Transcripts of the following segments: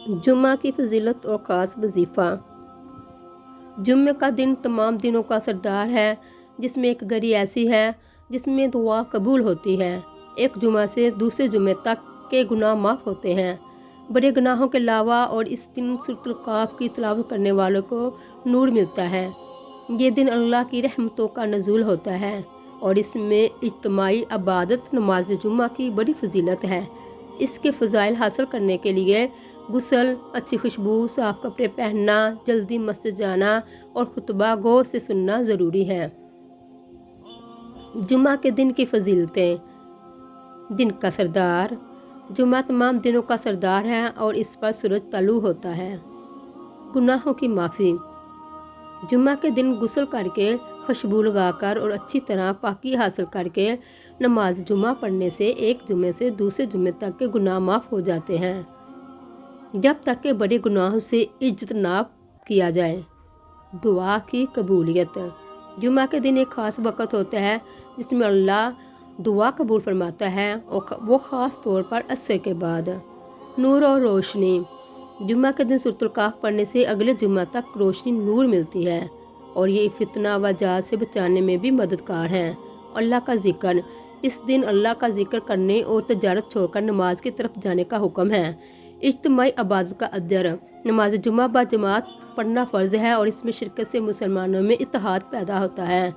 जुम्मा की फजीलत और ख़ास वजीफ़ा। जुम्मे का दिन तमाम दिनों का सरदार है, जिसमें एक घड़ी ऐसी है जिसमें दुआ कबूल होती है। एक जुम्मा से दूसरे जुम्मे तक के गुनाह माफ़ होते हैं, बड़े गुनाहों के अलावा। और इस दिन सूरतुल काफ की तिलावत करने वालों को नूर मिलता है। ये दिन अल्लाह की रहमतों का नज़ूल होता है और इसमें इज्तिमाई इबादत नमाज जुम्मा की बड़ी फजीलत है। इसके फ़ज़ाइल हासिल करने के लिए गुस्ल, अच्छी खुशबू, साफ़ कपड़े पहनना, जल्दी मस्जिद जाना और खुतबा गौर से सुनना ज़रूरी है। जुम्मा के दिन की फजीलतें। दिन का सरदार। जुम्मा तमाम दिनों का सरदार है और इस पर सूरज तलू होता है। गुनाहों की माफ़ी। जुम्मा के दिन गुस्ल करके, खुशबू लगाकर और अच्छी तरह पाकी हासिल करके नमाज जुम्मा पढ़ने से एक जुम्मे से दूसरे जुम्मे तक के गुनाह माफ़ हो जाते हैं, जब तक के बड़े गुनाहों से इज्तनाब किया जाए। दुआ की कबूलियत। जुम्मा के दिन एक ख़ास वक़्त होता है जिसमें अल्लाह दुआ कबूल फरमाता है, और वो ख़ास तौर पर असर के बाद। नूर और रोशनी। जुम्मा के दिन सूरतुल काफ पढ़ने से अगले जुम्मा तक रोशनी नूर मिलती है और ये फितना व जात से बचाने में भी मददगार है। अल्लाह का ज़िक्र। इस दिन अल्लाह का ज़िक्र करने और तजारत छोड़कर नमाज की तरफ जाने का हुक्म है। इज्तिमाई इबादत का अजर। नमाज जुम्मा बा जमात पढ़ना फ़र्ज़ है और इसमें शिरकत से मुसलमानों में इत्तेहाद पैदा होता है।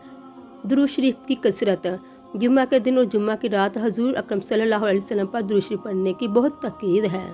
दुरूद शरीफ की कसरत। जुम्मा के दिन और जुम्मा की रात हजूर अकरम सल्लल्लाहु अलैहि वसल्लम पर दुरूद शरीफ पढ़ने की बहुत ताकीद है।